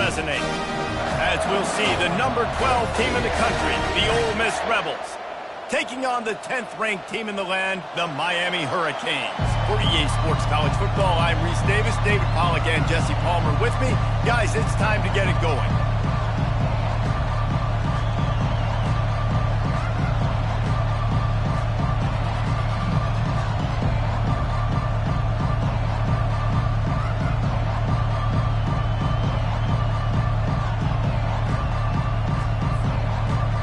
resonate, as we'll see the number 12 team in the country, the Ole Miss Rebels, taking on the 10th-ranked team in the land, the Miami Hurricanes. For EA Sports College Football, I'm Reese Davis, David Pollack, and Jesse Palmer with me. Guys, it's time to get it going.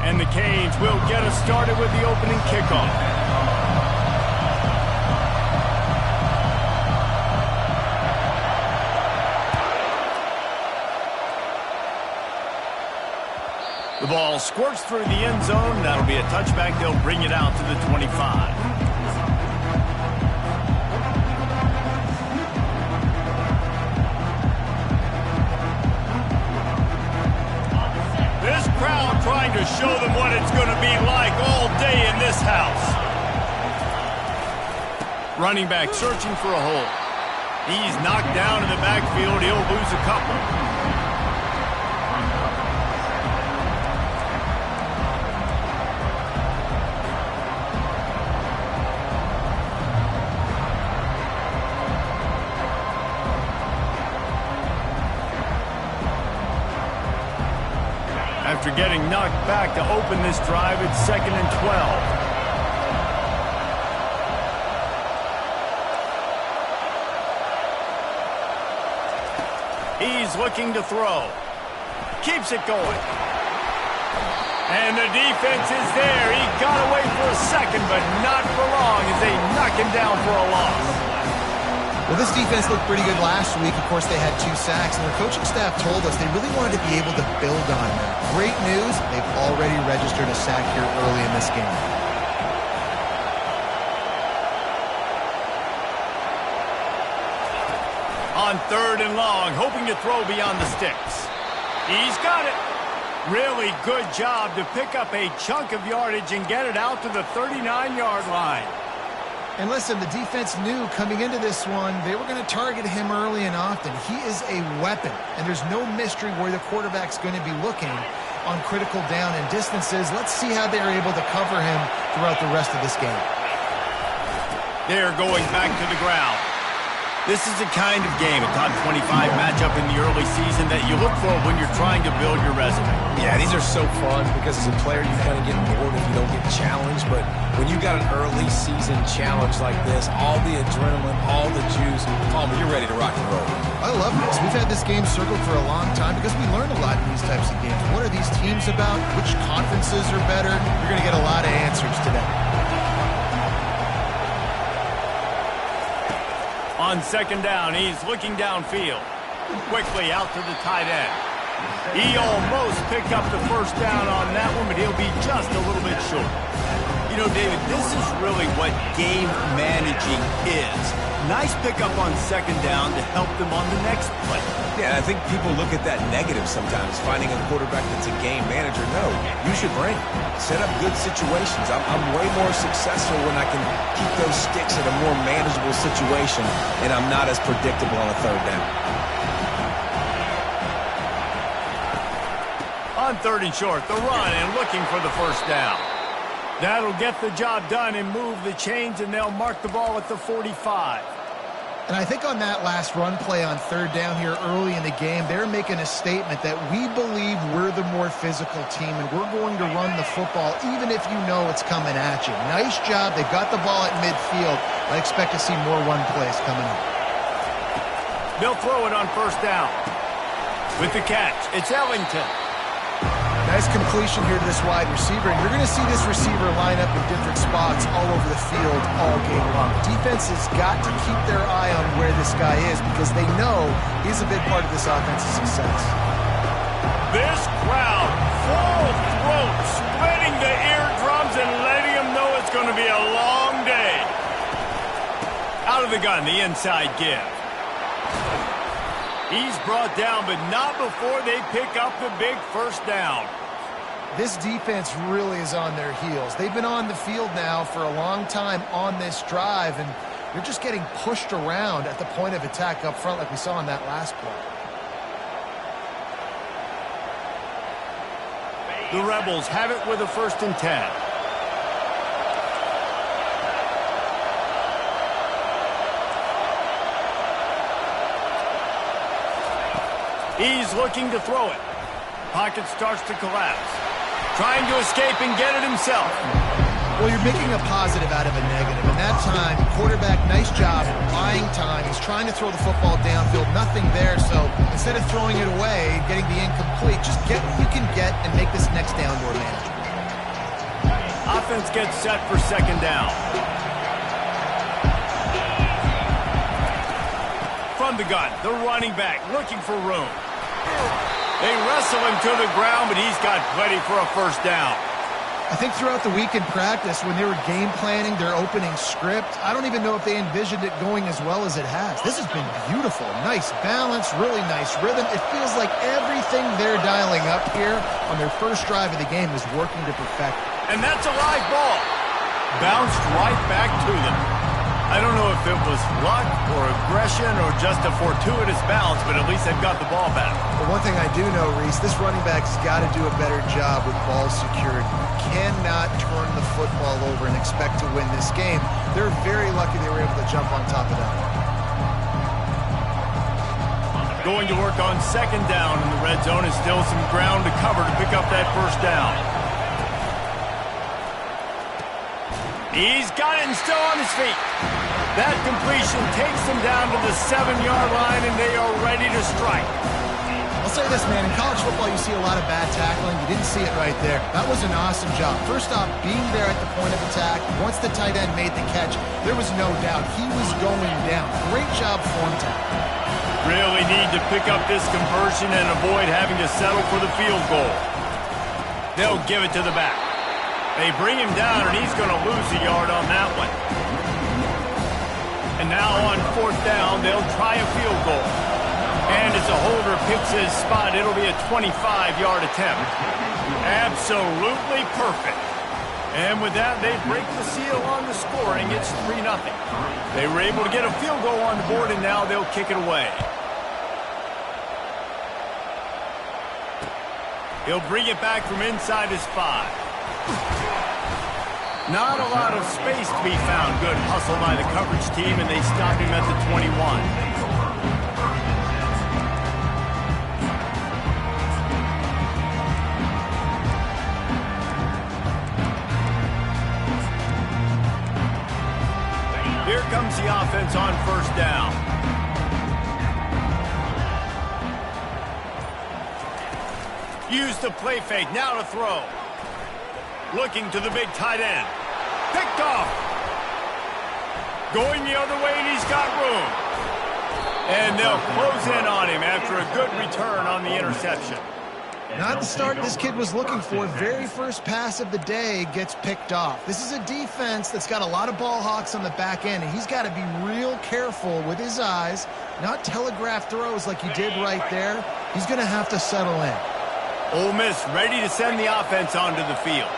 And the Canes will get us started with the opening kickoff. The ball squirts through the end zone. That'll be a touchback. They'll bring it out to the 25. This crowd trying to show them what it's going to be like all day in this house. Running back searching for a hole. He's knocked down in the backfield. He'll lose a couple. After getting knocked back to open this drive, it's 2nd and 12. He's looking to throw. Keeps it going. And the defense is there. He got away for a second, but not for long as they knock him down for a loss. Well, this defense looked pretty good last week. Of course, they had 2 sacks, and their coaching staff told us they really wanted to be able to build on that. Great news, they've already registered a sack here early in this game. On 3rd and long, hoping to throw beyond the sticks. He's got it. Really good job to pick up a chunk of yardage and get it out to the 39-yard line. And listen, the defense knew coming into this one, they were going to target him early and often. He is a weapon, and there's no mystery where the quarterback's going to be looking on critical down and distances. Let's see how they're able to cover him throughout the rest of this game. They're going back to the ground. This is the kind of game, a top 25 matchup in the early season that you look for when you're trying to build your resume. Yeah, these are so fun because as a player, you kind of get bored if you don't get challenged. But when you got an early season challenge like this, all the adrenaline, all the juice, Palmer, you're ready to rock and roll. I love this. We've had this game circled for a long time because we learn a lot in these types of games. What are these teams about? Which conferences are better? You're going to get a lot of answers today. On 2nd down, he's looking downfield. Quickly out to the tight end. He almost picked up the first down on that one, but he'll be just a little bit short. You know, David, this is really what game managing is. Nice pickup on 2nd down to help them on the next play. Yeah, I think people look at that negative sometimes, finding a quarterback that's a game manager. No, you should bring. Set up good situations. I'm way more successful when I can keep those sticks in a more manageable situation, and I'm not as predictable on a 3rd down. On 3rd and short, the run and looking for the first down. That'll get the job done and move the chains, and they'll mark the ball at the 45. And I think on that last run play on 3rd down here early in the game, they're making a statement that we believe we're the more physical team and we're going to run the football even if you know it's coming at you. Nice job. They've got the ball at midfield. I expect to see more run plays coming up. They'll throw it on 1st down. With the catch, it's Ellington. Nice completion here to this wide receiver, and you're going to see this receiver line up in different spots all over the field all game long. Defense has got to keep their eye on where this guy is because they know he's a big part of this offense's success. This crowd, full throat, spreading the eardrums and letting them know it's going to be a long day. Out of the gun, the inside give. He's brought down, but not before they pick up the big first down. This defense really is on their heels. They've been on the field now for a long time on this drive, and they're just getting pushed around at the point of attack up front like we saw in that last play. The Rebels have it with a 1st and 10. He's looking to throw it. Pocket starts to collapse. Trying to escape and get it himself. Well, you're making a positive out of a negative. And that time, quarterback, nice job, buying time. He's trying to throw the football downfield. Nothing there, so instead of throwing it away, getting the incomplete, just get what you can get and make this next down more manageable. Offense gets set for 2nd down. From the gun, the running back looking for room. They wrestle him to the ground, but he's got plenty for a 1st down. I think throughout the week in practice, when they were game planning their opening script, I don't even know if they envisioned it going as well as it has. This has been beautiful. Nice balance, really nice rhythm. It feels like everything they're dialing up here on their first drive of the game is working to perfection. And that's a live ball. Bounced right back to them. I don't know if it was luck or aggression or just a fortuitous bounce, but at least they've got the ball back. But one thing I do know, Reese, this running back's got to do a better job with ball security. You cannot turn the football over and expect to win this game. They're very lucky they were able to jump on top of that. Going to work on 2nd down in the red zone is still some ground to cover to pick up that 1st down. He's got it and still on his feet. That completion takes them down to the 7-yard line, and they are ready to strike. I'll say this, man. In college football, you see a lot of bad tackling. You didn't see it right there. That was an awesome job. First off, being there at the point of attack. Once the tight end made the catch, there was no doubt he was going down. Great job form tackle. Really need to pick up this conversion and avoid having to settle for the field goal. They'll give it to the back. They bring him down, and he's going to lose a yard on that one. And now on 4th down, they'll try a field goal. And as a holder picks his spot, it'll be a 25-yard attempt. Absolutely perfect. And with that, they break the seal on the scoring. It's 3-0. They were able to get a field goal on the board, and now they'll kick it away. He'll bring it back from inside his 5. Not a lot of space to be found. Good hustle by the coverage team, and they stop him at the 21. Here comes the offense on 1st down. Use the play fake, now to throw. Looking to the big tight end. Picked off. Going the other way, and he's got room. And they'll close in on him after a good return on the interception. Not the start this kid was looking for. Very first pass of the day gets picked off. This is a defense that's got a lot of ball hawks on the back end, and he's got to be real careful with his eyes, not telegraph throws like he did right there. He's going to have to settle in. Ole Miss ready to send the offense onto the field.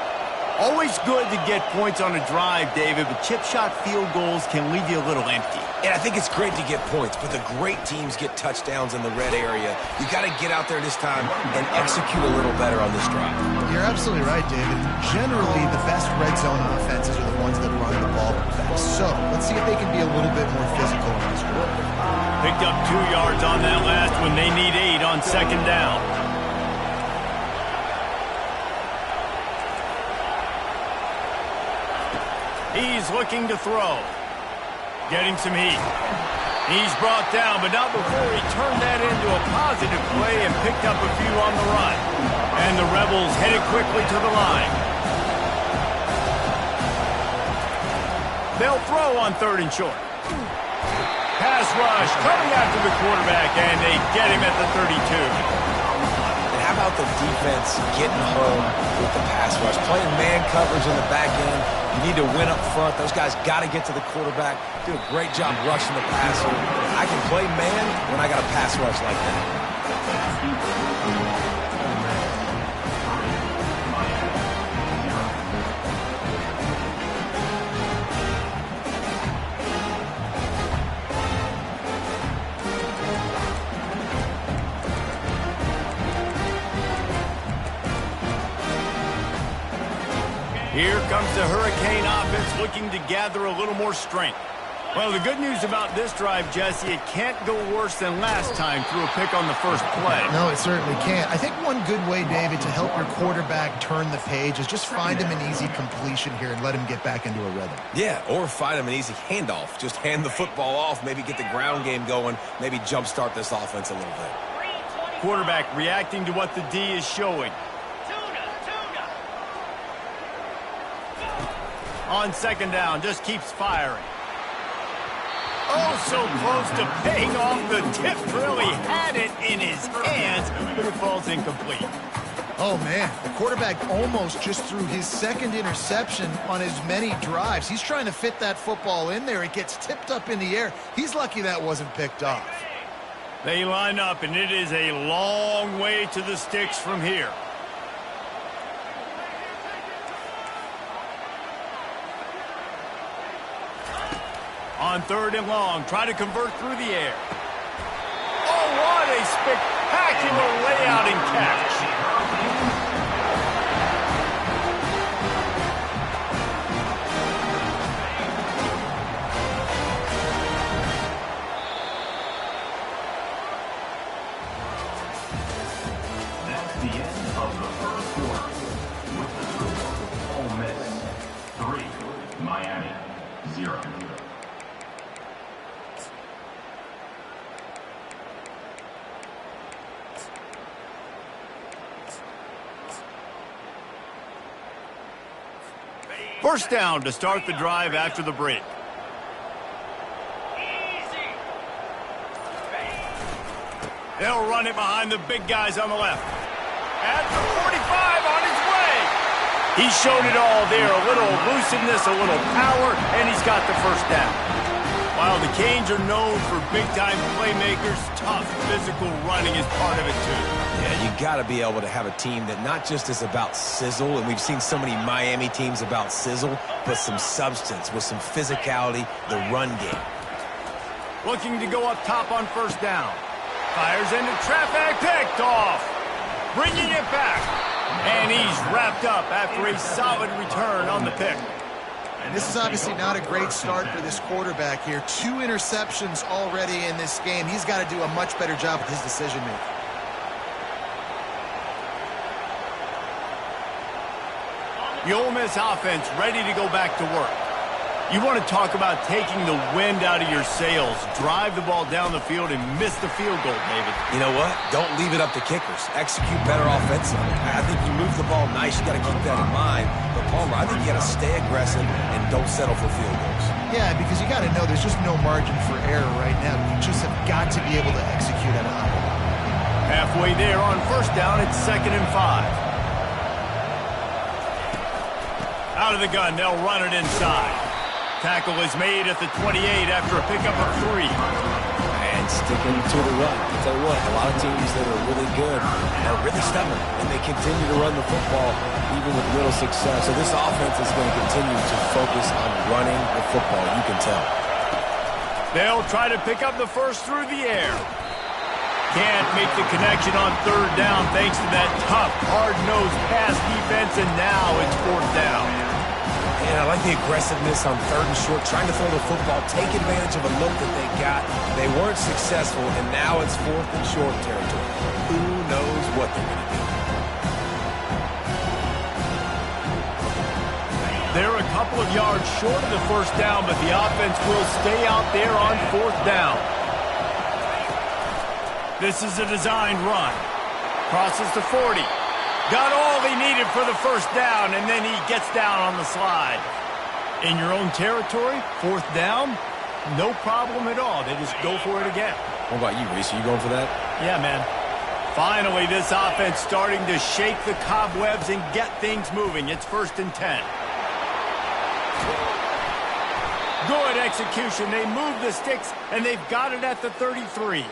Always good to get points on a drive, David, but chip shot field goals can leave you a little empty. And I think it's great to get points, but the great teams get touchdowns in the red area. You got to get out there this time and execute a little better on this drive. You're absolutely right, David. Generally, the best red zone offenses are the ones that run the ball best. So, let's see if they can be a little bit more physical on this drive. Picked up 2 yards on that last one. They need 8 on 2nd down. He's looking to throw. Getting some heat. He's brought down, but not before he turned that into a positive play and picked up a few on the run. And the Rebels headed quickly to the line. They'll throw on 3rd and short. Pass rush coming after the quarterback, and they get him at the 32. How about the defense getting home with the pass rush? Playing man coverage in the back end. You need to win up front. Those guys got to get to the quarterback. Do a great job rushing the passer. I can play man when I got a pass rush like that. Here comes the Hurricane offense looking to gather a little more strength. Well, the good news about this drive, Jesse, it can't go worse than last time through a pick on the first play. No, it certainly can't. I think one good way, David, to help your quarterback turn the page is just find him an easy completion here and let him get back into a rhythm. Yeah, or find him an easy handoff. Just hand the football off, maybe get the ground game going, maybe jumpstart this offense a little bit. Quarterback reacting to what the D is showing. On second down, just keeps firing. Oh, so close to paying off. The tip really had it in his hands, but it falls incomplete. Oh, man, the quarterback almost just threw his second interception on as many drives. He's trying to fit that football in there. It gets tipped up in the air. He's lucky that wasn't picked off. They line up, and it is a long way to the sticks from here. On third and long, try to convert through the air. Oh, what a spectacular layout and catch. That's the end of the first quarter. With the score, Ole Miss 3, Miami 0. First down to start the drive after the break. They'll run it behind the big guys on the left. At the 45 on his way. He showed it all there. A little elusiveness, a little power, and he's got the first down. While the Canes are known for big-time playmakers, tough physical running is part of it too. Yeah, you got to be able to have a team that not just is about sizzle, and we've seen so many Miami teams about sizzle, but some substance with some physicality, the run game. Looking to go up top on first down. Fires into traffic, picked off. Bringing it back. And he's wrapped up after a solid return on the pick. And this is obviously not a great start for this quarterback here. 2 interceptions already in this game. He's got to do a much better job with his decision-making. The Ole Miss offense ready to go back to work. You want to talk about taking the wind out of your sails. Drive the ball down the field and miss the field goal, David. You know what? Don't leave it up to kickers. Execute better offensively. I think you move the ball nice. You got to keep that in mind. But, Palmer, I think you got to stay aggressive and don't settle for field goals. Yeah, because you got to know there's just no margin for error right now. You just have got to be able to execute at a high level. Halfway there on first down, it's 2nd and 5. Out of the gun, they'll run it inside. Tackle is made at the 28 after a pickup of 3. And sticking to the run. I'll tell you what, a lot of teams that are really good are really stubborn, and they continue to run the football even with little success. So this offense is going to continue to focus on running the football, you can tell. They'll try to pick up the first through the air. Can't make the connection on third down thanks to that tough, hard-nosed pass defense, and now it's 4th down. And I like the aggressiveness on 3rd and short, trying to throw the football, take advantage of a look that they got. They weren't successful, and now it's 4th and short territory. Who knows what they're going to do? They're a couple of yards short of the first down, but the offense will stay out there on 4th down. This is a designed run. Crosses the 40. Got all he needed for the first down, and then he gets down on the slide. In your own territory, 4th down, no problem at all. They just go for it again. What about you, Reese? Are you going for that? Yeah, man. Finally, this offense starting to shake the cobwebs and get things moving. It's 1st and 10. Good execution. They move the sticks, and they've got it at the 33.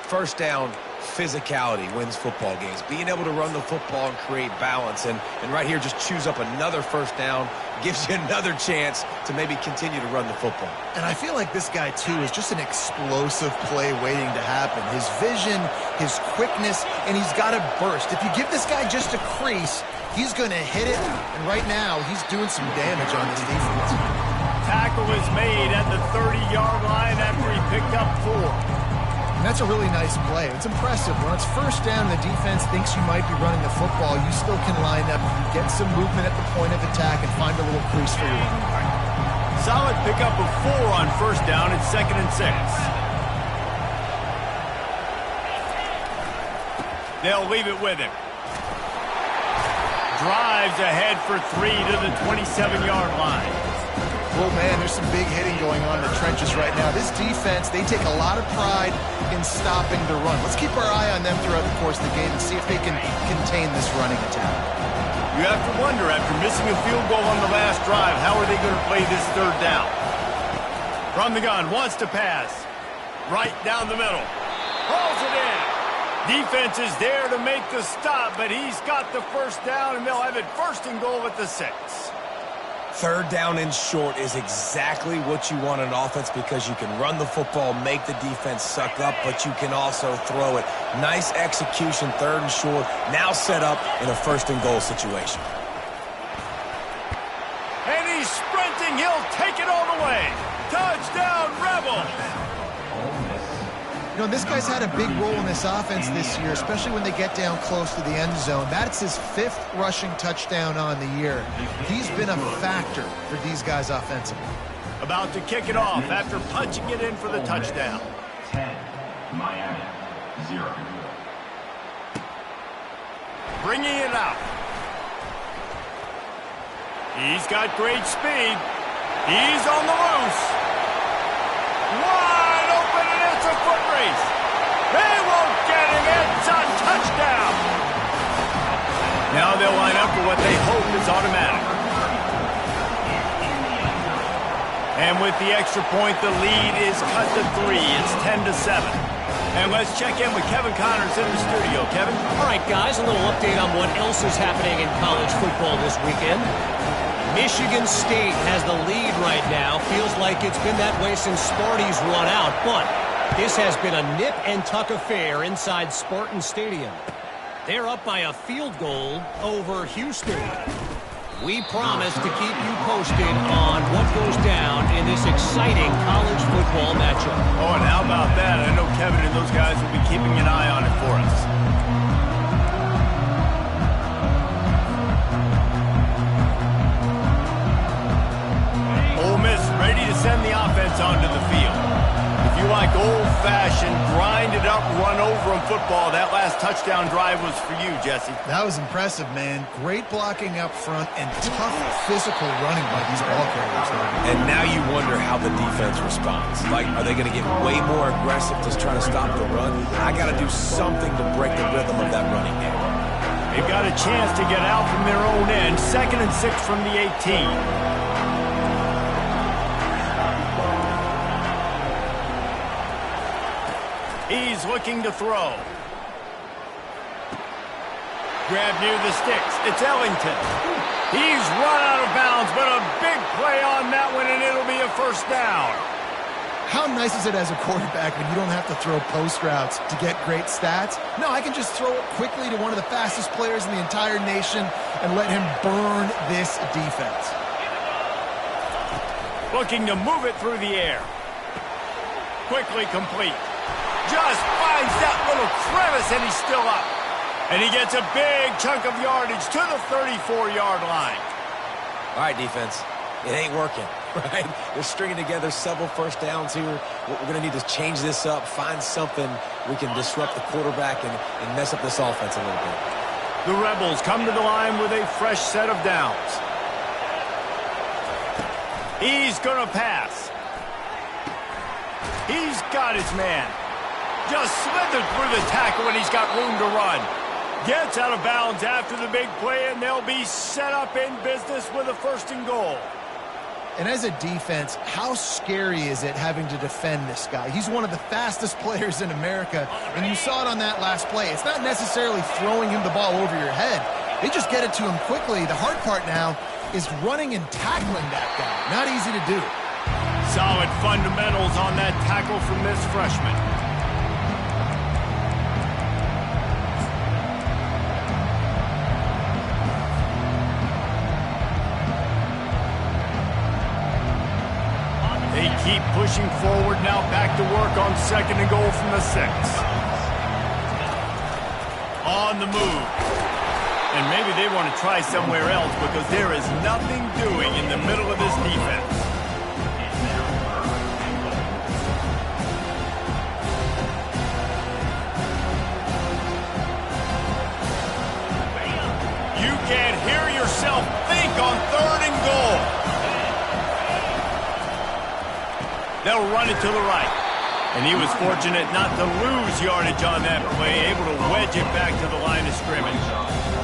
First down, physicality wins football games. Being able to run the football and create balance. And right here, just choose up another first down. Gives you another chance to maybe continue to run the football. And I feel like this guy, too, is just an explosive play waiting to happen. His vision, his quickness, and he's got to burst. If you give this guy just a crease, He's going to hit it, and right now he's doing some damage on this defense. Tackle is made at the 30-yard line after he picked up 4. And that's a really nice play. It's impressive. When it's first down, the defense thinks you might be running the football. You still can line up, get some movement at the point of attack, and find a little crease for your running back. Solid pickup of 4 on first down. It's 2nd and 6. They'll leave it with him. Drives ahead for 3 to the 27-yard line. Well, man, there's some big hitting going on in the trenches right now. This defense, they take a lot of pride in stopping the run. Let's keep our eye on them throughout the course of the game and see if they can contain this running attack. You have to wonder, after missing a field goal on the last drive, how are they going to play this 3rd down? From the gun, wants to pass. Right down the middle. Hauls it in. Defense is there to make the stop, but he's got the first down, and they'll have it 1st and goal at the 6. 3rd down and short is exactly what you want in offense because you can run the football, make the defense suck up, but you can also throw it. Nice execution, 3rd and short, now set up in a 1st and goal situation. And he's sprinting. He'll take it all the way. Touchdown, Rebels! You know, this guy's had a big role in this offense this year, especially when they get down close to the end zone. That's his 5th rushing touchdown on the year. He's been a factor for these guys offensively. About to kick it off after punching it in for the touchdown. 10, Miami, 0. Bringing it out. He's got great speed. He's on the loose. Wide open, and it's a foot race. They won't get him. It's a touchdown. Now they'll line up for what they hope is automatic. And with the extra point, the lead is cut to 3. It's 10-7. And let's check in with Kevin Connors in the studio. Kevin? All right, guys, a little update on what else is happening in college football this weekend. Michigan State has the lead right now. Feels like it's been that way since Sparty's run out. But this has been a nip-and-tuck affair inside Spartan Stadium. They're up by a field goal over Houston. We promise to keep you posted on what goes down in this exciting college football matchup. Oh, and how about that? I know Kevin and those guys will be keeping an eye on it for us. Ole Miss ready to send the offense onto the field. If you like old-fashioned, grind-it-up, run-over-'em football, that last touchdown drive was for you, Jesse. That was impressive, man. Great blocking up front and tough physical running by these ball carriers. And now you wonder how the defense responds. Like, are they going to get way more aggressive just trying to stop the run? I got to do something to break the rhythm of that running game. They've got a chance to get out from their own end. 2nd and 6 from the 18. He's looking to throw. Grab near the sticks. It's Ellington. He's run out of bounds, but a big play on that one, and it'll be a 1st down. How nice is it as a quarterback when you don't have to throw post routes to get great stats? No, I can just throw it quickly to one of the fastest players in the entire nation and let him burn this defense. Looking to move it through the air. Quickly complete. Just finds that little crevice, and he's still up. And he gets a big chunk of yardage to the 34-yard line. All right, defense. It ain't working, right? They're stringing together several 1st downs here. We're going to need to change this up, find something we can disrupt the quarterback and mess up this offense a little bit. The Rebels come to the line with a fresh set of downs. He's going to pass. He's got his man. Just slithered through the tackle, and he's got room to run. Gets out of bounds after the big play, and they'll be set up in business with a 1st and goal. And as a defense, how scary is it having to defend this guy? He's one of the fastest players in America, and you saw it on that last play. It's not necessarily throwing him the ball over your head. They just get it to him quickly. The hard part now is running and tackling that guy. Not easy to do. Solid fundamentals on that tackle from this freshman. pushing forward now, back to work on 2nd and goal from the 6. On the move. And maybe they want to try somewhere else because there is nothing doing in the middle of this defense. You can't hear yourself think on 3rd and goal. They'll run it to the right. And he was fortunate not to lose yardage on that play, able to wedge it back to the line of scrimmage.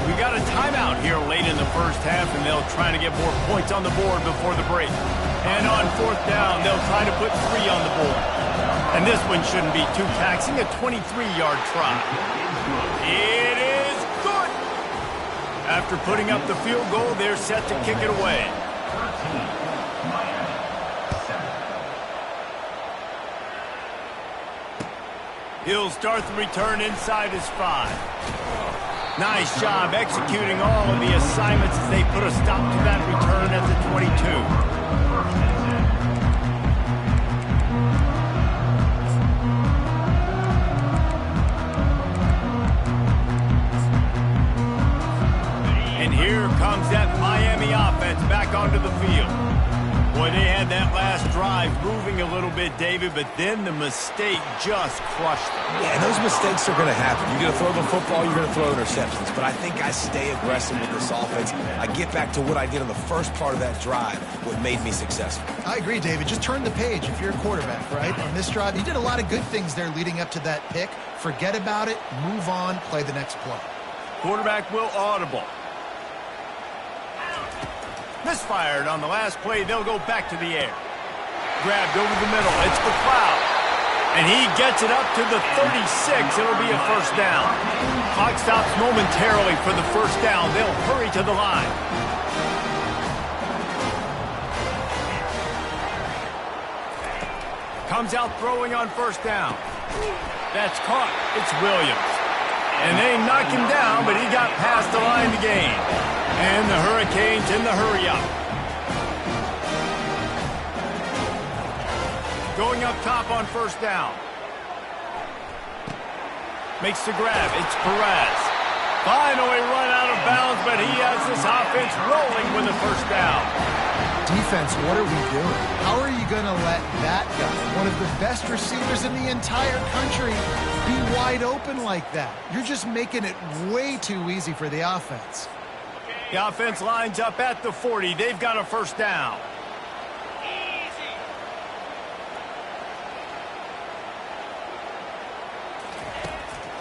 We got a timeout here late in the first half, and they'll try to get more points on the board before the break. And on 4th down, they'll try to put 3 on the board. And this one shouldn't be too taxing, a 23-yard try. It is good! After putting up the field goal, they're set to kick it away. He'll start the return inside his 5. Nice job executing all of the assignments as they put a stop to that return at the 22. And here comes that Miami offense back onto the field. Boy, they had that last drive moving a little bit, David, but then the mistake just crushed them. Yeah, and those mistakes are going to happen. You're going to throw the football, you're going to throw interceptions. But I think I stay aggressive with this offense. I get back to what I did on the first part of that drive, what made me successful. I agree, David. Just turn the page if you're a quarterback, right? On this drive, you did a lot of good things there leading up to that pick. Forget about it, move on, play the next play. Quarterback will audible. Misfired on the last play. They'll go back to the air. Grabbed over the middle. It's McLeod. And he gets it up to the 36. It'll be a first down. Clock stops momentarily for the first down. They'll hurry to the line. Comes out throwing on first down. That's caught. It's Williams. And they knock him down, but he got past the line to gain. And the Hurricanes in the hurry-up. Going up top on first down. Makes the grab. It's Perez. Finally run out of bounds, but he has this offense rolling with a first down. Defense, what are we doing? How are you going to let that guy, one of the best receivers in the entire country, be wide open like that? You're just making it way too easy for the offense. The offense lines up at the 40. They've got a first down.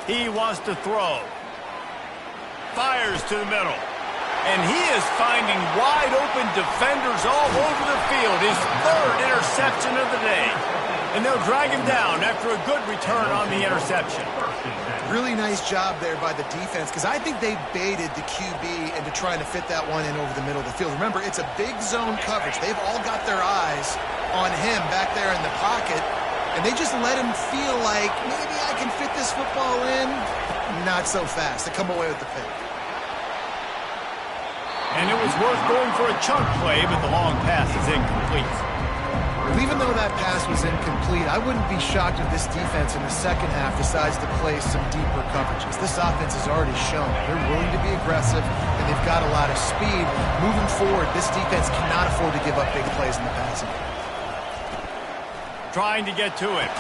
He wants to throw. Fires to the middle. And he is finding wide open defenders all over the field. His 3rd interception of the day. And they'll drag him down after a good return on the interception. Really nice job there by the defense, because I think they baited the QB into trying to fit that one in over the middle of the field. Remember, it's a big zone coverage. They've all got their eyes on him back there in the pocket, and they just let him feel like, maybe I can fit this football in. Not so fast. They come away with the pick. And it was worth going for a chunk play, but the long pass is incomplete. Even though that pass was incomplete, I wouldn't be shocked if this defense in the second half decides to play some deeper coverages. This offense has already shown they're willing to be aggressive, and they've got a lot of speed. Moving forward, this defense cannot afford to give up big plays in the passing game. Trying to get to it.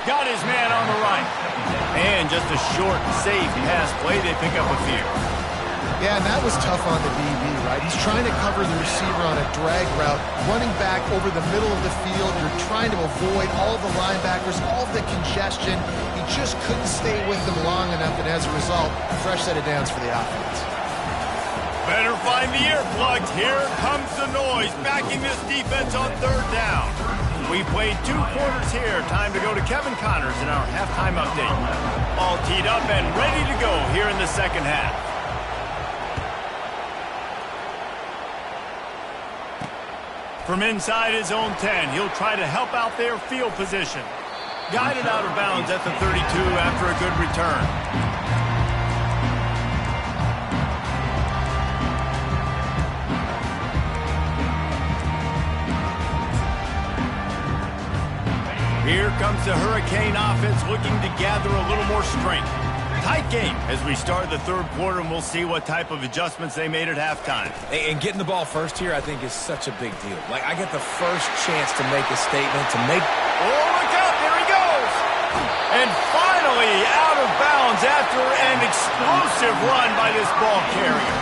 Got his man on the right. And just a short, safe pass play. They pick up a few. Yeah, and that was tough on the DB, right? He's trying to cover the receiver on a drag route, running back over the middle of the field. You're trying to avoid all the linebackers, all the congestion. He just couldn't stay with them long enough, and as a result, a fresh set of downs for the offense. Better find the earplugs. Here comes the noise, backing this defense on 3rd down. We played 2 quarters here. Time to go to Kevin Connors in our halftime update. All teed up and ready to go here in the second half. From inside his own 10, he'll try to help out their field position. Guided out of bounds at the 32 after a good return. comes the Hurricane offense looking to gather a little more strength. Tight game as we start the third quarter, and we'll see what type of adjustments they made at halftime. And getting the ball first here, I think, is such a big deal. Like, I get the first chance to make a statement, to make... Oh, look out, there he goes! And finally out of bounds after an explosive run by this ball carrier.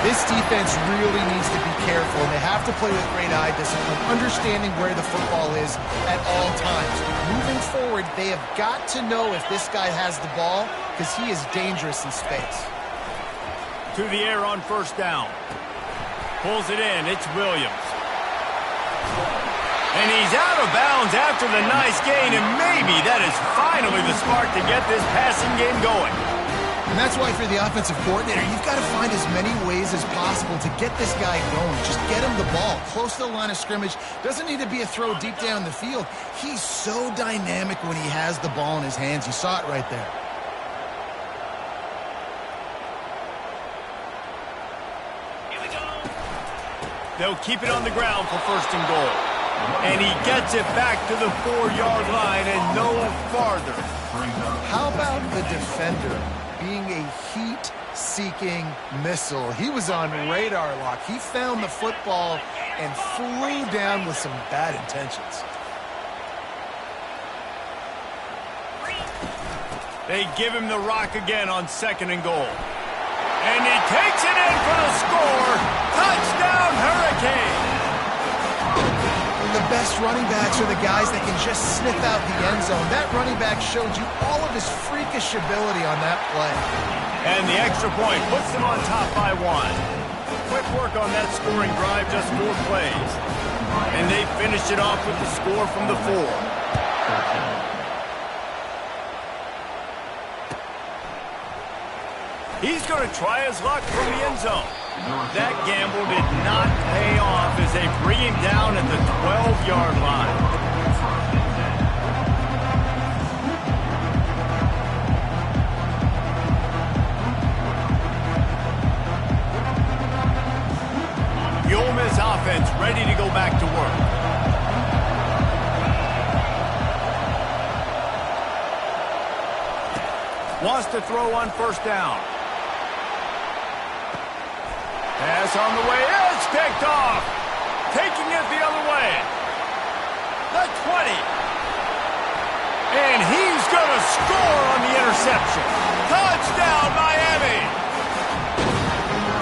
This defense really needs to be careful, and they have to play with great eye discipline, understanding where the football is at all times. Moving forward, they have got to know if this guy has the ball, because he is dangerous in space. To the air on first down. Pulls it in. It's Williams. And he's out of bounds after the nice gain, and maybe that is finally the spark to get this passing game going. And that's why for the offensive coordinator, you've got to find as many ways as possible to get this guy going. Just get him the ball close to the line of scrimmage. Doesn't need to be a throw deep down the field. He's so dynamic when he has the ball in his hands. You saw it right there. They'll keep it on the ground for first and goal. And he gets it back to the 4-yard line and no farther. How about the defender being a heat-seeking missile? He was on radar lock. He found the football and flew down with some bad intentions. They give him the rock again on second and goal. And he takes it in for the score. Touchdown, Hurricane! The best running backs are the guys that can just sniff out the end zone. That running back showed you all of his freakish ability on that play. And the extra point puts them on top by 1. Quick work on that scoring drive, just 4 plays. And they finished it off with the score from the 4. He's going to try his luck from the end zone. That gamble did not pay off as they bring him down at the 12-yard line. The Ole Miss offense ready to go back to work. Wants to throw on first down. Pass on the way. It's picked off. Taking it the other way. The 20. And he's going to score on the interception. Touchdown, Miami.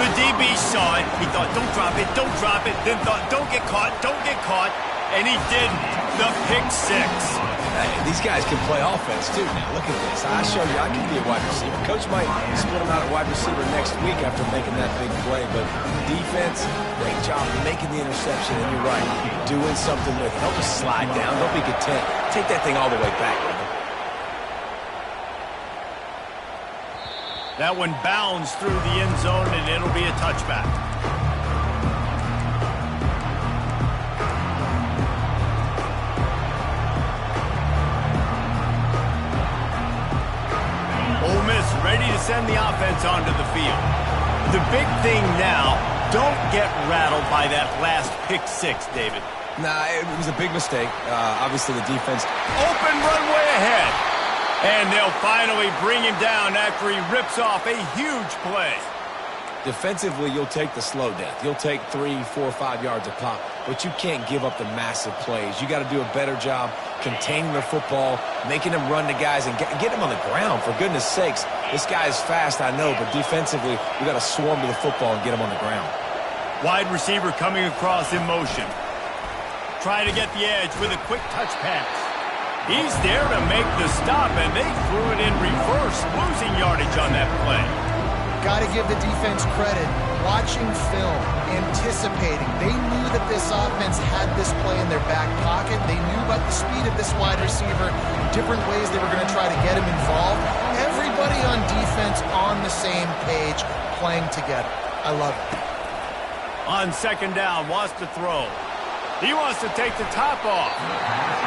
The DB saw it. He thought, don't drop it, don't drop it. Then thought, don't get caught, don't get caught. And he didn't. The pick 6. Hey, these guys can play offense, too. Now, look at this. I showed you I can be a wide receiver. Coach might split him out at wide receiver next week after making that big play. But defense, great job making the interception. And you're right, doing something with it. Don't just slide down. Don't be content. Take that thing all the way back, brother. That one bounds through the end zone, and it'll be a touchback. Ole Miss ready to send the offense onto the field. The big thing now, don't get rattled by that last pick 6, David. Nah, it was a big mistake. Obviously, the defense... Open runway ahead. And they'll finally bring him down after he rips off a huge play. Defensively, you'll take the slow death. You'll take 3, 4, 5 yards a pop, but you can't give up the massive plays. You got to do a better job containing the football, making them run to guys, and get them on the ground, for goodness sakes. This guy is fast, I know, but defensively, we got to swarm to the football and get him on the ground. Wide receiver coming across in motion. Try to get the edge with a quick touch pass. He's there to make the stop, and they threw it in reverse, losing yardage on that play. Got to give the defense credit. Watching film, anticipating. They knew that this offense had this play in their back pocket. They knew about the speed of this wide receiver, different ways they were going to try to get him involved. Everybody on defense on the same page, playing together. I love it. On second down, wants to throw. He wants to take the top off.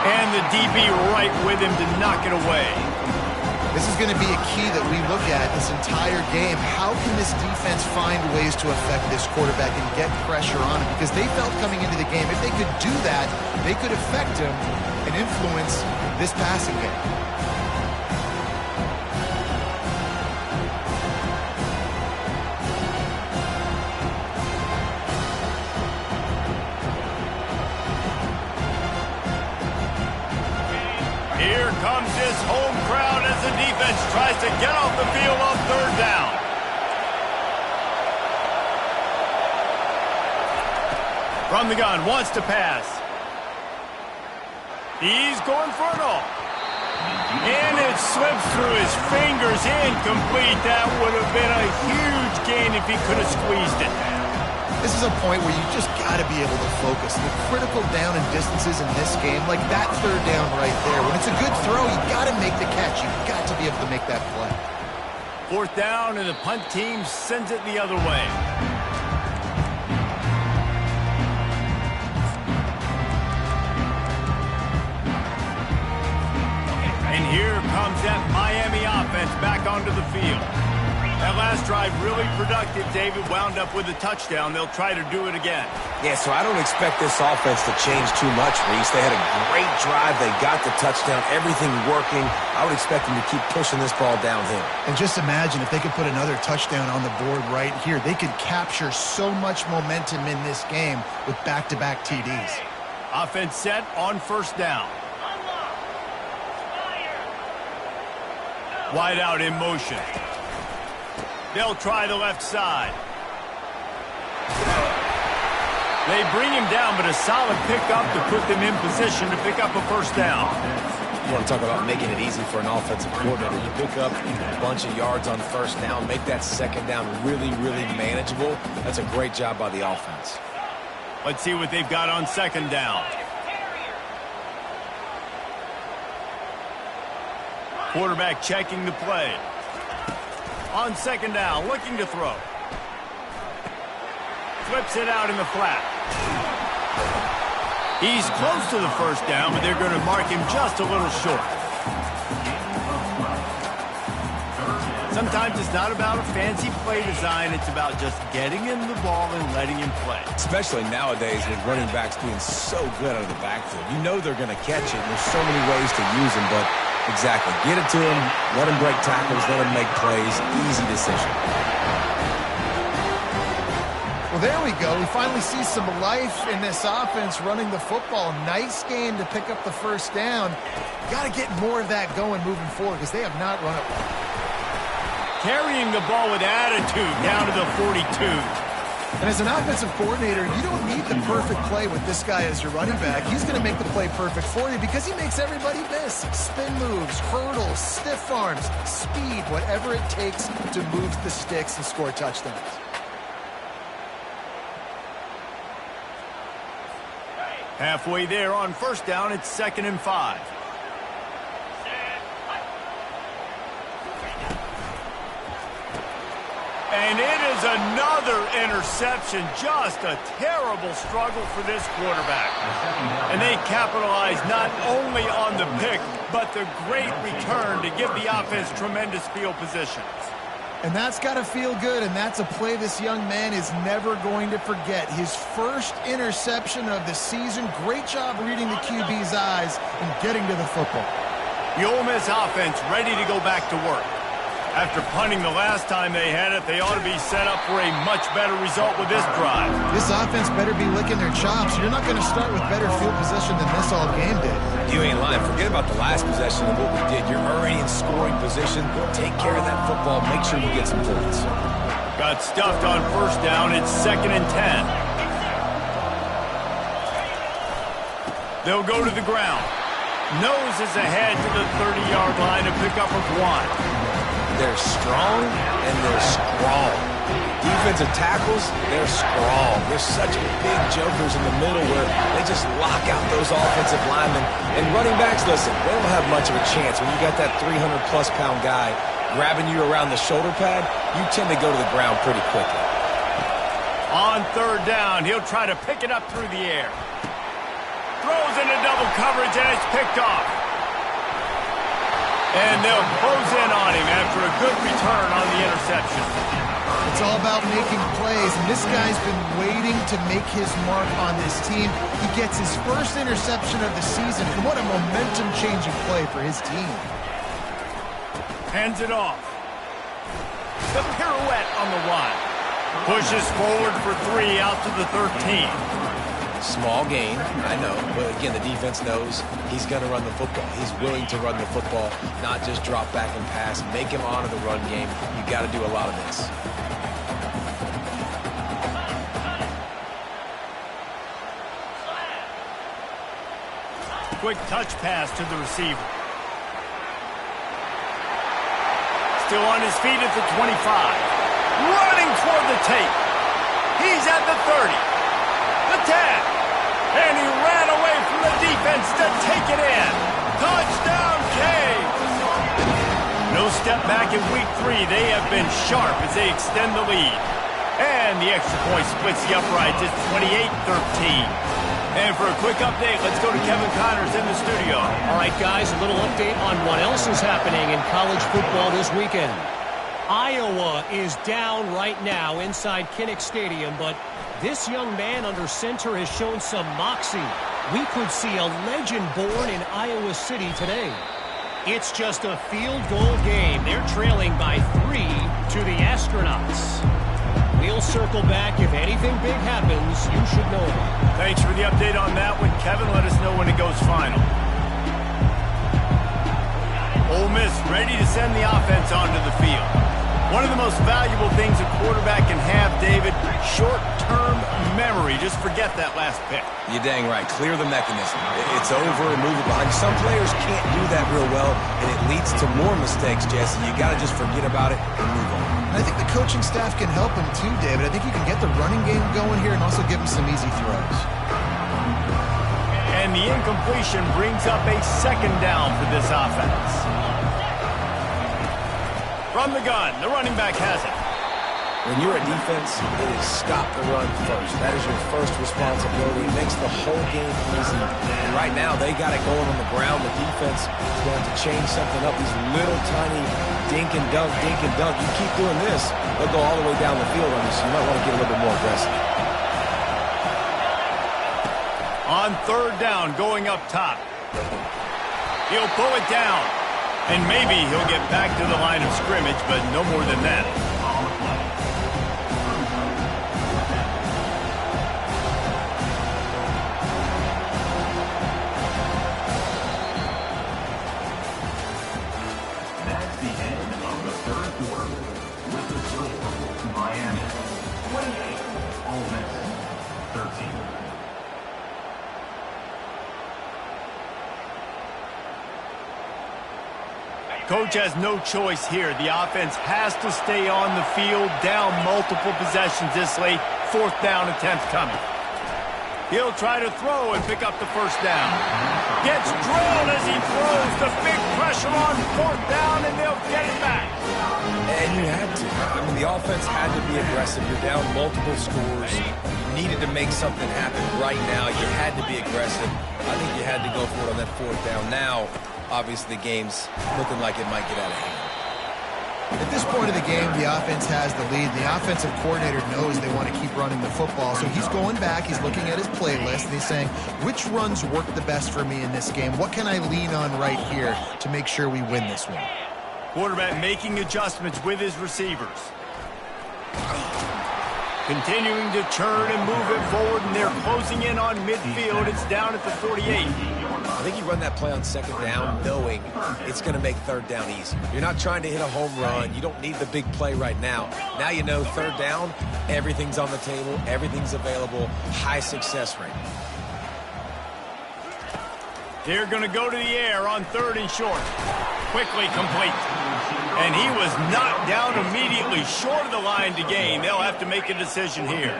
And the DB right with him to knock it away. This is going to be a key that we look at this entire game. How can this defense find ways to affect this quarterback and get pressure on him? Because they felt coming into the game, if they could do that, they could affect him and influence this passing game. Here comes his home crowd as the defense tries to get off the field on third down. From the gun, wants to pass. He's going for it all. And it slips through his fingers, incomplete. That would have been a huge gain if he could have squeezed it. This is a point where you just got to be able to focus. The critical down and distances in this game, like that third down right there. When it's a good throw, you got to make the catch. You've got to be able to make that play. Fourth down, and the punt team sends it the other way. And here comes that Miami offense back onto the field. That last drive really productive. David wound up with a touchdown. They'll try to do it again. Yeah, so I don't expect this offense to change too much, Reese. They had a great drive. They got the touchdown. Everything working. I would expect them to keep pushing this ball downhill. And just imagine if they could put another touchdown on the board right here. They could capture so much momentum in this game with back-to-back TDs. Offense set on first down. Wide out in motion. They'll try the left side. They bring him down, but a solid pickup to put them in position to pick up a first down. You want to talk about making it easy for an offensive coordinator. You pick up a bunch of yards on first down, make that second down really, really manageable. That's a great job by the offense. Let's see what they've got on second down. Quarterback checking the play. On second down, looking to throw. Flips it out in the flat. He's close to the first down, but they're going to mark him just a little short. Sometimes it's not about a fancy play design. It's about just getting him the ball and letting him play. Especially nowadays with running backs being so good out of the backfield. You know they're going to catch it. There's so many ways to use them, but exactly. Get it to him, let him break tackles, let him make plays. Easy decision. Well, there we go. We finally see some life in this offense running the football. Nice game to pick up the first down. Got to get more of that going moving forward because they have not run it well. Carrying the ball with attitude down to the 42. And as an offensive coordinator, you don't need the perfect play with this guy as your running back. He's going to make the play perfect for you because he makes everybody miss. Spin moves, hurdles, stiff arms, speed, whatever it takes to move the sticks and score touchdowns. Halfway there on first down, it's 2nd and 5. And it is another interception. Just a terrible struggle for this quarterback. And they capitalize not only on the pick, but the great return to give the offense tremendous field position. And that's got to feel good, and that's a play this young man is never going to forget. His first interception of the season. Great job reading the QB's eyes and getting to the football. The Ole Miss offense ready to go back to work. After punting the last time they had it, they ought to be set up for a much better result with this drive. This offense better be licking their chops. You're not going to start with better field position than this all game did. You ain't lying. Forget about the last possession of what we did. You're already in scoring position. Take care of that football. Make sure you get some points. Got stuffed on first down. It's 2nd and 10. They'll go to the ground. Nose is ahead to the 30-yard line to pick up a one. They're strong and they're strong. Defensive tackles, they're strong. They're such big jokers in the middle where they just lock out those offensive linemen. And running backs, listen, they don't have much of a chance. When you got that 300-plus pound guy grabbing you around the shoulder pad, you tend to go to the ground pretty quickly. On third down, he'll try to pick it up through the air. Throws into double coverage, and it's picked off. And they'll close in on him after a good return on the interception. It's all about making plays, and this guy's been waiting to make his mark on this team. He gets his first interception of the season, and what a momentum-changing play for his team. Hands it off. The pirouette on the run. Pushes forward for 3 out to the 13. Small gain, I know, but again, the defense knows he's going to run the football. He's willing to run the football, not just drop back and pass. Make him honor the run game. You got to do a lot of this. Quick touch pass to the receiver. Still on his feet at the 25. Running toward the tape. He's at the 30. The 10. And he ran away from the defense to take it in. Touchdown, Canes! No step back in week 3. They have been sharp as they extend the lead. And the extra point splits the uprights. It's 28-13. And for a quick update, let's go to Kevin Connors in the studio. All right, guys, a little update on what else is happening in college football this weekend. Iowa is down right now inside Kinnick Stadium, but this young man under center has shown some moxie. We could see a legend born in Iowa City today. It's just a field goal game. They're trailing by 3 to the Astronauts. We'll circle back. If anything big happens, you should know about it. Thanks for the update on that one, Kevin. Let us know when it goes final. Ole Miss ready to send the offense onto the field. One of the most valuable things a quarterback can have, David, short-term memory. Just forget that last pick. You're dang right. Clear the mechanism. It's over and move it behind. Some players can't do that real well, and it leads to more mistakes, Jesse. You got to just forget about it and move on. And I think the coaching staff can help him too, David. I think you can get the running game going here and also give him some easy throws. And the incompletion brings up a second down for this offense. From the gun, the running back has it. When you're a defense, it is stop the run first. That is your first responsibility. It makes the whole game easy. And right now, they got it going on the ground. The defense is going to change something up. These little tiny dink and dunk, dink and dunk. You keep doing this, they'll go all the way down the field on you, so you might want to get a little bit more aggressive. On third down, going up top. He'll pull it down. And maybe he'll get back to the line of scrimmage, but no more than that. That's the end of the third quarter. With the score, Miami 28, Ole Miss 13. Coach has no choice here. The offense has to stay on the field, down multiple possessions this late. Fourth down attempt coming. He'll try to throw and pick up the first down. Gets drilled as he throws. The big pressure on fourth down, and they'll get it back. And you had to. I mean, the offense had to be aggressive. You're down multiple scores. You needed to make something happen right now. You had to be aggressive. I think you had to go for it on that fourth down. Now, obviously, the game's looking like it might get out of hand. At this point of the game, the offense has the lead. The offensive coordinator knows they want to keep running the football, so he's going back, he's looking at his playlist, and he's saying, which runs work the best for me in this game? What can I lean on right here to make sure we win this one? Quarterback making adjustments with his receivers. Continuing to churn and move it forward, and they're closing in on midfield. It's down at the 48. I think you run that play on second down knowing it's going to make third down easy. You're not trying to hit a home run. You don't need the big play right now. Now you know third down, everything's on the table, everything's available, high success rate. They're going to go to the air on third and short. Quickly complete. And he was knocked down immediately short of the line to gain. They'll have to make a decision here.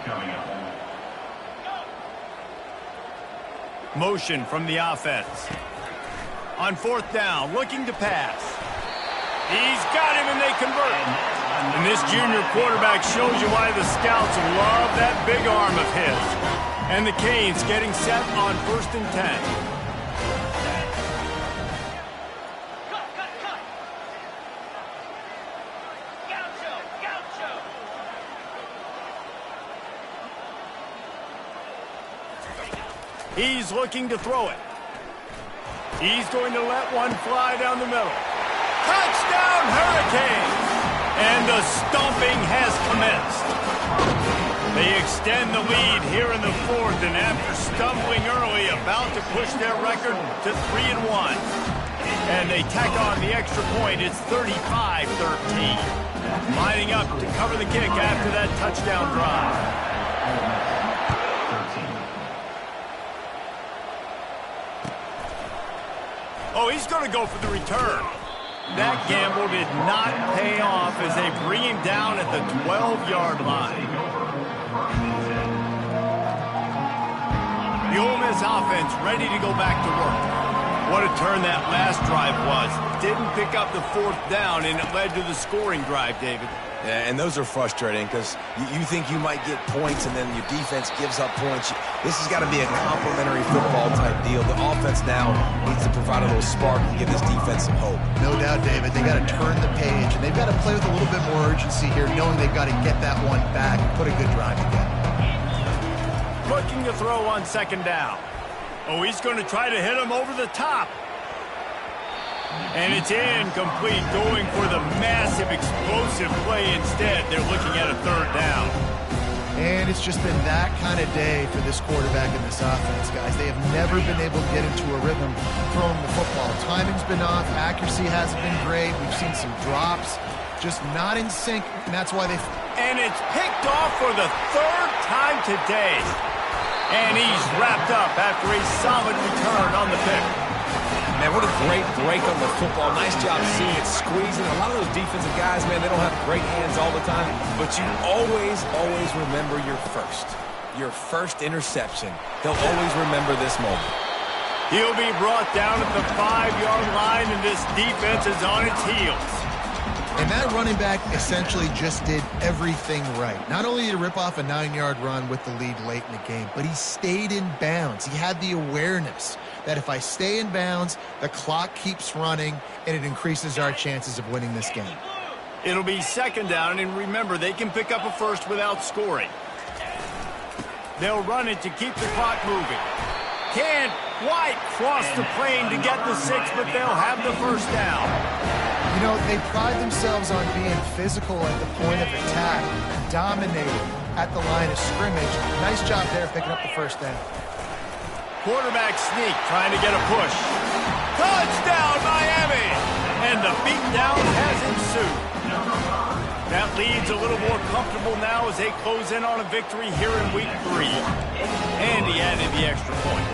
Coming up. Motion from the offense. On fourth down, looking to pass. He's got him, and they convert. And this junior quarterback shows you why the scouts love that big arm of his. And the Canes getting set on 1st and 10. He's looking to throw it. He's going to let one fly down the middle. Touchdown, Hurricanes! And the stomping has commenced. They extend the lead here in the fourth, and after stumbling early, about to push their record to 3-1. And they tack on the extra point. It's 35-13. Lining up to cover the kick after that touchdown drive. Oh, he's going to go for the return. That gamble did not pay off as they bring him down at the 12-yard line. The Ole Miss offense ready to go back to work. What a turn that last drive was. Didn't pick up the fourth down, and it led to the scoring drive, David. Yeah, and those are frustrating because you think you might get points and then your defense gives up points. This has got to be a complementary football type deal. The offense now needs to provide a little spark and give this defense some hope. No doubt, David. They got to turn the page, and they've got to play with a little bit more urgency here, knowing they've got to get that one back and put a good drive together. Looking to throw on second down. Oh, he's going to try to hit him over the top. And it's incomplete, going for the massive, explosive play instead. They're looking at a third down. And it's just been that kind of day for this quarterback and this offense, guys. They have never been able to get into a rhythm throwing the football. Timing's been off. Accuracy hasn't been great. We've seen some drops. Just not in sync, and that's why they... And it's picked off for the third time today. And he's wrapped up after a solid return on the pick. Man, what a great break on the football. Nice job seeing it squeezing. A lot of those defensive guys, man, they don't have great hands all the time, but you always remember your first interception. They'll always remember this moment. He'll be brought down at the 5-yard line, and this defense is on its heels. And that running back essentially just did everything right. Not only did he rip off a 9-yard run with the lead late in the game, but he stayed in bounds. He had the awareness that if I stay in bounds, the clock keeps running, and it increases our chances of winning this game. It'll be second down, and remember, they can pick up a first without scoring. They'll run it to keep the clock moving. Can't quite cross the plane to get the 6, but they'll have the first down. You know, they pride themselves on being physical at the point of attack, dominating at the line of scrimmage. Nice job there picking up the first down. Quarterback sneak trying to get a push. Touchdown, Miami! And the beatdown has ensued. That lead's a little more comfortable now as they close in on a victory here in week 3. And he added the extra point.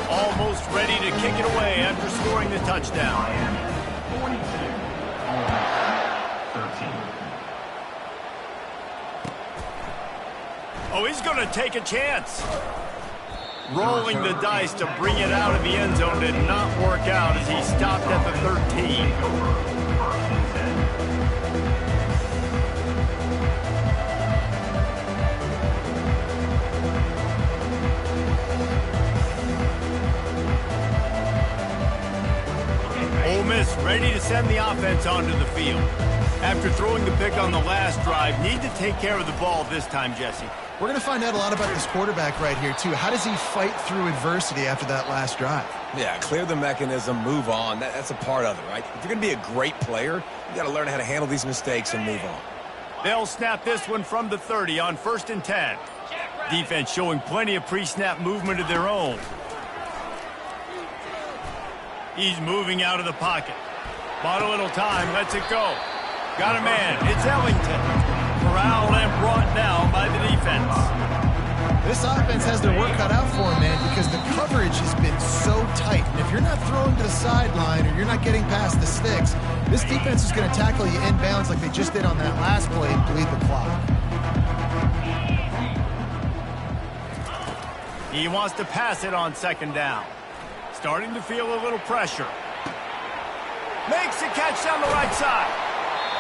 Almost ready to kick it away after scoring the touchdown. Oh, he's going to take a chance. Rolling the dice to bring it out of the end zone did not work out as he stopped at the 13. Ole Miss ready to send the offense onto the field. After throwing the pick on the last drive, need to take care of the ball this time, Jesse. We're going to find out a lot about this quarterback right here, too. How does he fight through adversity after that last drive? Yeah, clear the mechanism, move on. That's a part of it, right? If you're going to be a great player, you got to learn how to handle these mistakes and move on. They'll snap this one from the 30 on 1st and 10. Defense showing plenty of pre-snap movement of their own. He's moving out of the pocket. Bought a little time, lets it go. Got a man, it's Ellington. Corralled and brought down by the defense. This offense has their work cut out for them, man, because the coverage has been so tight. And if you're not throwing to the sideline or you're not getting past the sticks, this defense is going to tackle you inbounds like they just did on that last play and bleed the clock. He wants to pass it on second down. Starting to feel a little pressure. Makes a catch down the right side.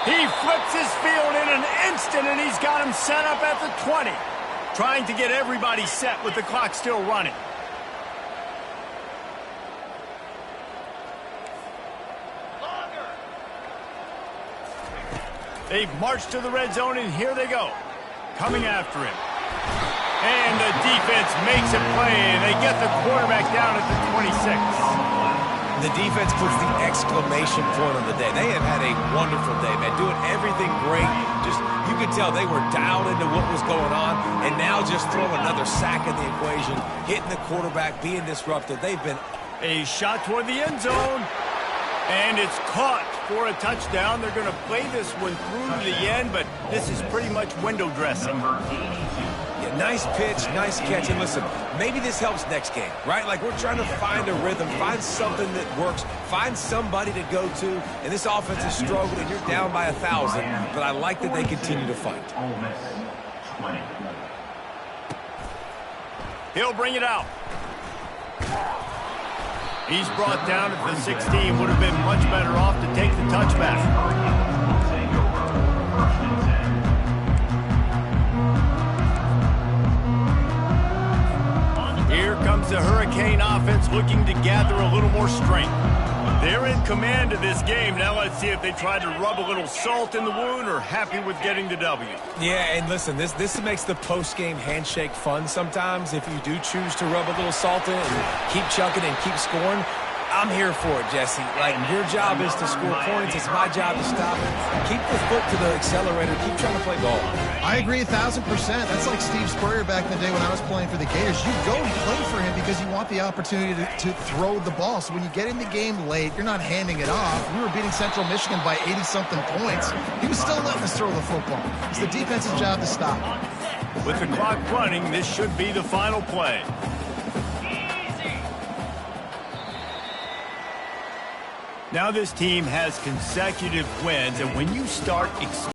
He flips his field in an instant, and he's got him set up at the 20. Trying to get everybody set with the clock still running. They've marched to the red zone, and here they go. Coming after him. And the defense makes a play, and they get the quarterback down at the 26. The defense puts the exclamation point on the day. They have had a wonderful day, man, doing everything great. Just, you could tell they were dialed into what was going on, and now just throw another sack in the equation, hitting the quarterback, being disrupted. They've been... A shot toward the end zone, and it's caught for a touchdown. They're going to play this one through to the end, but this is pretty much window dressing. Yeah, nice pitch, nice catch, and listen, maybe this helps next game, right? Like, we're trying to find a rhythm, find something that works, find somebody to go to, and this offense is struggling. You're down by 1,000, but I like that they continue to fight. He'll bring it out. He's brought down at the 16. Would have been much better off to take the touchback. Here comes the Hurricane offense looking to gather a little more strength. They're in command of this game. Now let's see if they try to rub a little salt in the wound or happy with getting the W. Yeah, and listen, this makes the post-game handshake fun sometimes if you do choose to rub a little salt in and keep chucking and keep scoring. I'm here for it, Jesse. Like, your job is to score points. It's my job to stop it. Keep the foot to the accelerator. Keep trying to play ball. I agree 1,000%. That's like Steve Spurrier back in the day when I was playing for the Gators. You go and play for him because you want the opportunity to throw the ball. So when you get in the game late, you're not handing it off. We were beating Central Michigan by 80-something points. He was still letting us throw the football. It's the defense's job to stop it. With the clock running, this should be the final play. Now this team has consecutive wins, and when you start